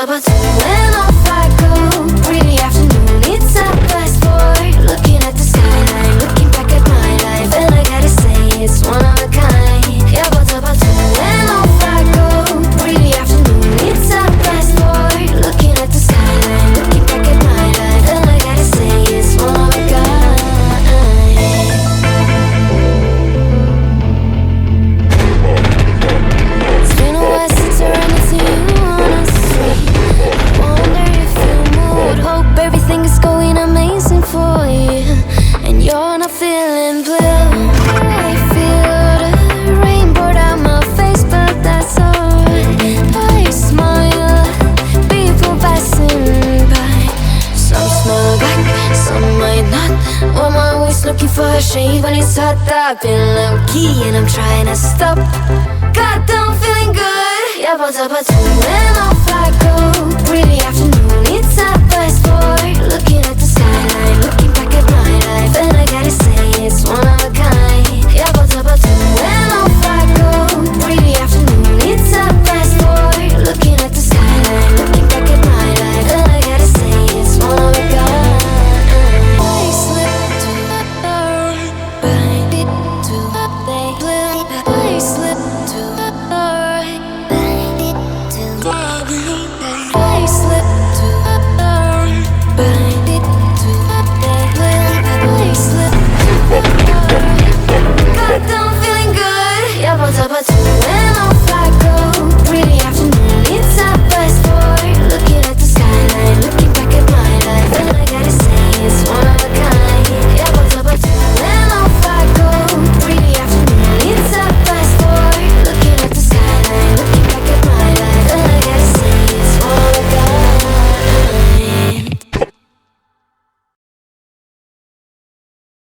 about 2 and off I go. Pretty afternoon, it's 4:30. Looking at the skyline, looking back at my life, and I gotta say it's one of a kind. Yeah, about 2 and off I go. Pretty afternoon, it's 4:30. Looking at the skyline, looking back at my life, and I gotta say it's one of a kind. It's been a while since I ran into you on the street. Wonder if you would. Hope everything is going amazing for you, and you're not feeling blue. I feel the rain pour down my face, but that's alright. I smile, people passing by. Some smile back, some might not. I'm always looking for a shade when it's hot. I've been low key and I'm trying to stop. God, I'm feeling good. Yeah, about 2